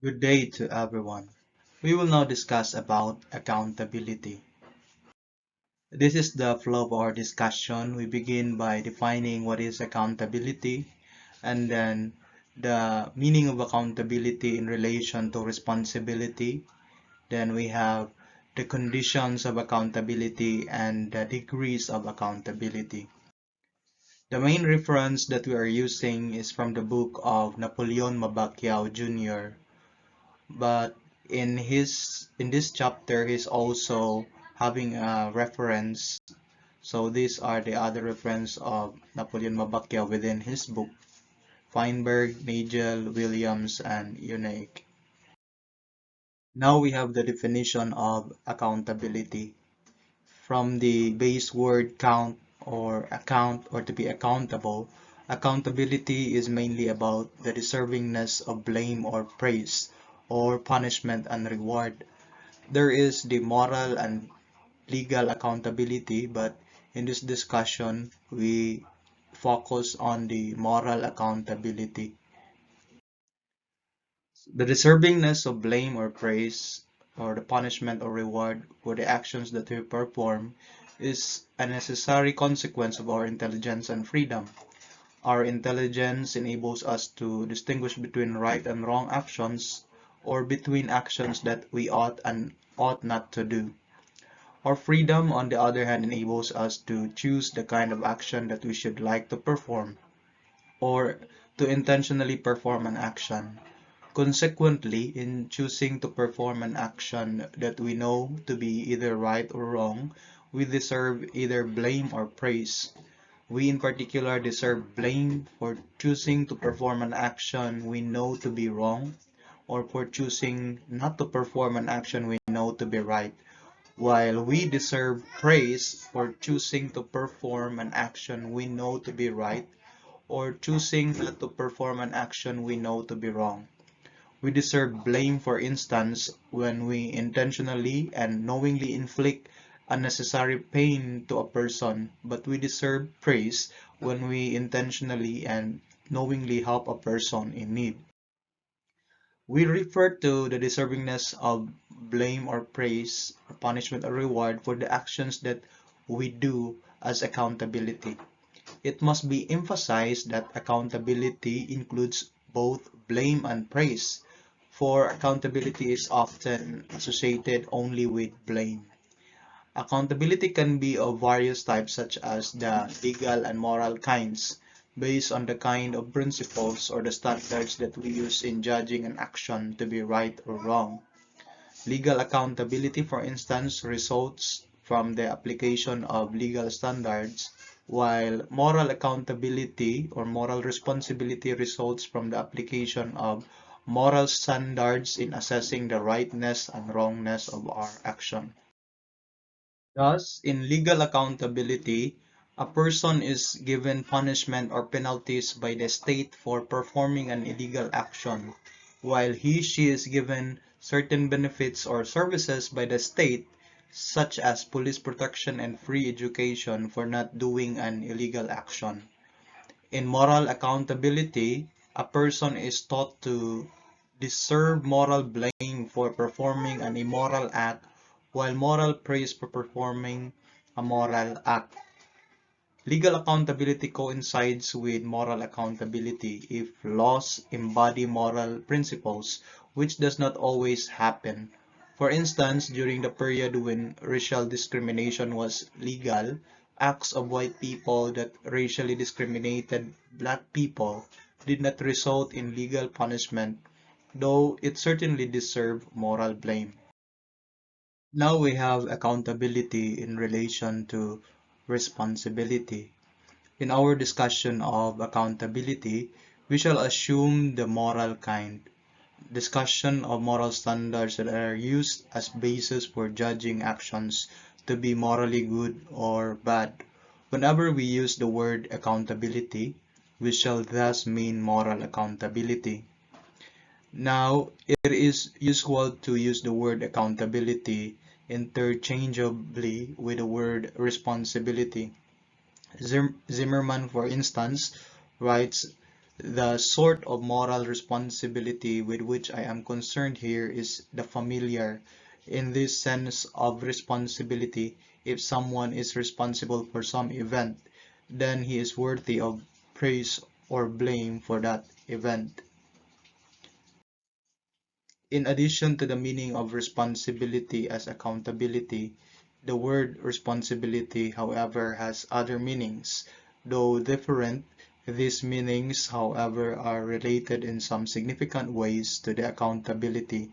Good day to everyone. We will now discuss about accountability. This is the flow of our discussion. We begin by defining what is accountability and then the meaning of accountability in relation to responsibility. Then we have the conditions of accountability and the degrees of accountability. The main reference that we are using is from the book of Napoleon Mabacchio Jr. But in this chapter he's also having a reference. So these are the other reference of Napoleon Mabacchio within his book: Feinberg, Nagel, Williams, and Unique. Now we have the definition of accountability. From the base word count or account or to be accountable, accountability is mainly about the deservingness of blame or praise, or punishment and reward. There is the moral and legal accountability, but in this discussion, we focus on the moral accountability. The deservingness of blame or praise, or the punishment or reward for the actions that we perform, is a necessary consequence of our intelligence and freedom. Our intelligence enables us to distinguish between right and wrong actions, or between actions that we ought and ought not to do. Our freedom, on the other hand, enables us to choose the kind of action that we should like to perform, or to intentionally perform an action. Consequently, in choosing to perform an action that we know to be either right or wrong, we deserve either blame or praise. We in particular deserve blame for choosing to perform an action we know to be wrong, or for choosing not to perform an action we know to be right, while we deserve praise for choosing to perform an action we know to be right, or choosing not to perform an action we know to be wrong. We deserve blame, for instance, when we intentionally and knowingly inflict unnecessary pain to a person, but we deserve praise when we intentionally and knowingly help a person in need. We refer to the deservingness of blame or praise, or punishment or reward for the actions that we do as accountability. It must be emphasized that accountability includes both blame and praise, for accountability is often associated only with blame. Accountability can be of various types, such as the legal and moral kinds, based on the kind of principles or the standards that we use in judging an action to be right or wrong. Legal accountability, for instance, results from the application of legal standards, while moral accountability or moral responsibility results from the application of moral standards in assessing the rightness and wrongness of our action. Thus, in legal accountability, a person is given punishment or penalties by the state for performing an illegal action, while she is given certain benefits or services by the state, such as police protection and free education for not doing an illegal action. In moral accountability, a person is taught to deserve moral blame for performing an immoral act, while moral praise for performing a moral act. Legal accountability coincides with moral accountability if laws embody moral principles, which does not always happen. For instance, during the period when racial discrimination was legal, acts of white people that racially discriminated black people did not result in legal punishment, though it certainly deserved moral blame. Now we have accountability in relation to responsibility. In our discussion of accountability, we shall assume the moral kind, discussion of moral standards that are used as basis for judging actions to be morally good or bad. Whenever we use the word accountability, we shall thus mean moral accountability. Now, it is usual to use the word accountability interchangeably with the word responsibility. Zimmerman, for instance, writes, The sort of moral responsibility with which I am concerned here is the familiar. In this sense of responsibility, if someone is responsible for some event, then he is worthy of praise or blame for that event. In addition to the meaning of responsibility as accountability, the word responsibility, however, has other meanings. Though different, these meanings, however, are related in some significant ways to the accountability.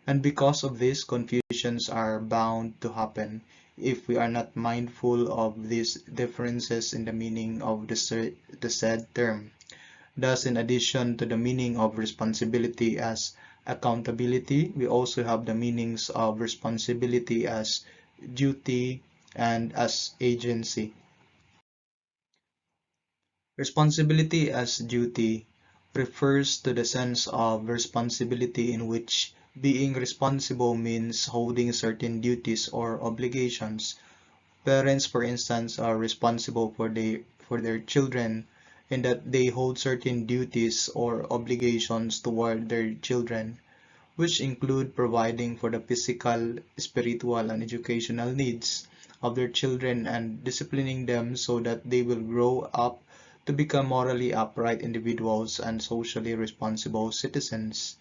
And because of this, confusions are bound to happen if we are not mindful of these differences in the meaning of the said term. Thus, in addition to the meaning of responsibility as accountability, we also have the meanings of responsibility as duty and as agency. Responsibility as duty refers to the sense of responsibility in which being responsible means holding certain duties or obligations. Parents, for instance, are responsible for their children in that they hold certain duties or obligations toward their children, which include providing for the physical, spiritual, and educational needs of their children and disciplining them so that they will grow up to become morally upright individuals and socially responsible citizens.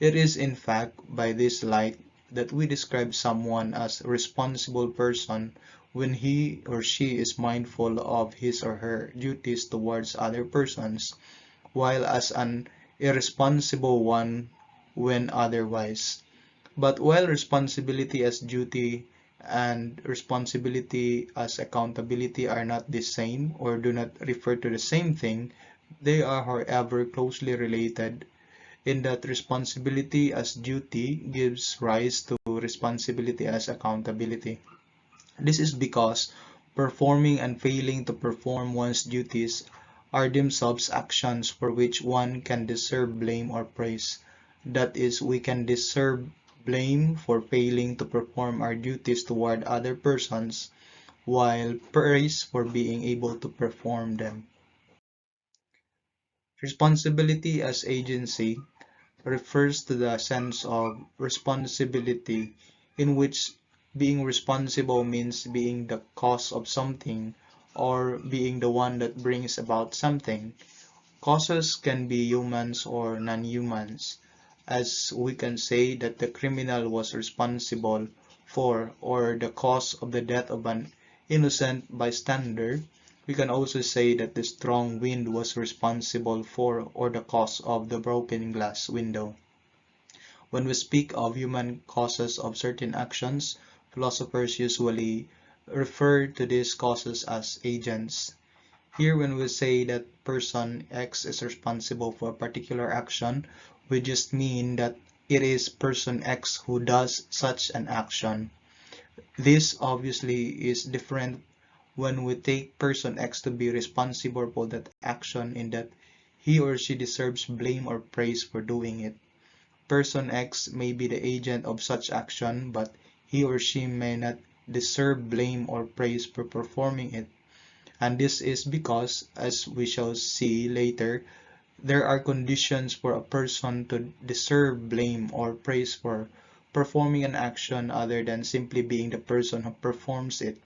It is in fact by this light that we describe someone as a responsible person when he or she is mindful of his or her duties towards other persons, while as an irresponsible one when otherwise. But while responsibility as duty and responsibility as accountability are not the same or do not refer to the same thing, they are, however, closely related in that responsibility as duty gives rise to responsibility as accountability. This is because performing and failing to perform one's duties are themselves actions for which one can deserve blame or praise. That is, we can deserve blame for failing to perform our duties toward other persons, while praise for being able to perform them. Responsibility as agency refers to the sense of responsibility in which being responsible means being the cause of something or being the one that brings about something. Causes can be humans or non-humans, as we can say that the criminal was responsible for or the cause of the death of an innocent bystander. We can also say that the strong wind was responsible for or the cause of the broken glass window. When we speak of human causes of certain actions, philosophers usually refer to these causes as agents. Here, when we say that person X is responsible for a particular action, we just mean that it is person X who does such an action. This obviously is different when we take person X to be responsible for that action in that he or she deserves blame or praise for doing it. Person X may be the agent of such action, but he or she may not deserve blame or praise for performing it. And this is because, as we shall see later, there are conditions for a person to deserve blame or praise for performing an action other than simply being the person who performs it.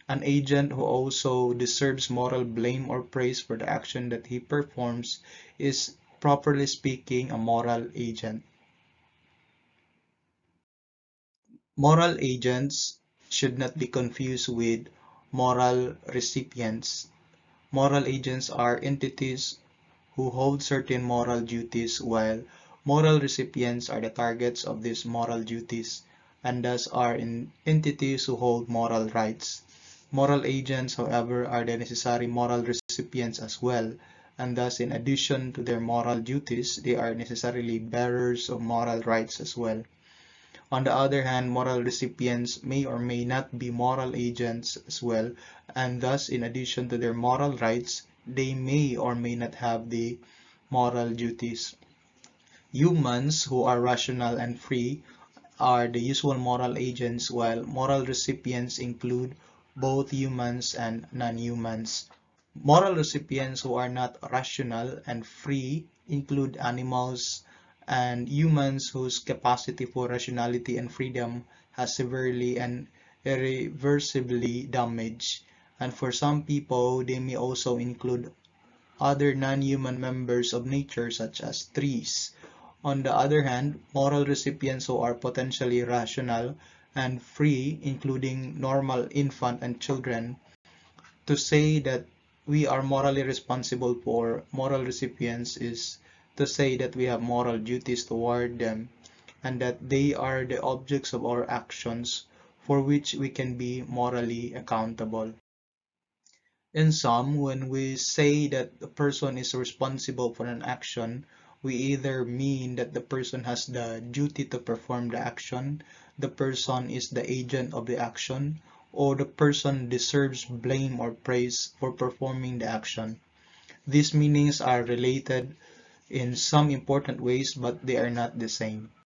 An agent who also deserves moral blame or praise for the action that he performs is, properly speaking, a moral agent. Moral agents should not be confused with moral recipients. Moral agents are entities who hold certain moral duties, while moral recipients are the targets of these moral duties, and thus are entities who hold moral rights. Moral agents, however, are the necessary moral recipients as well, and thus, in addition to their moral duties, they are necessarily bearers of moral rights as well. On the other hand, moral recipients may or may not be moral agents as well, and thus, in addition to their moral rights, they may or may not have the moral duties. Humans who are rational and free are the usual moral agents, while moral recipients include both humans and non-humans. Moral recipients who are not rational and free include animals and humans whose capacity for rationality and freedom has severely and irreversibly damaged. And for some people, they may also include other non-human members of nature such as trees. On the other hand, moral recipients who are potentially rational and free, including normal infant and children, to say that we are morally responsible for moral recipients is to say that we have moral duties toward them and that they are the objects of our actions for which we can be morally accountable. In sum, when we say that a person is responsible for an action, we either mean that the person has the duty to perform the action, the person is the agent of the action, or the person deserves blame or praise for performing the action. These meanings are related in some important ways, but they are not the same.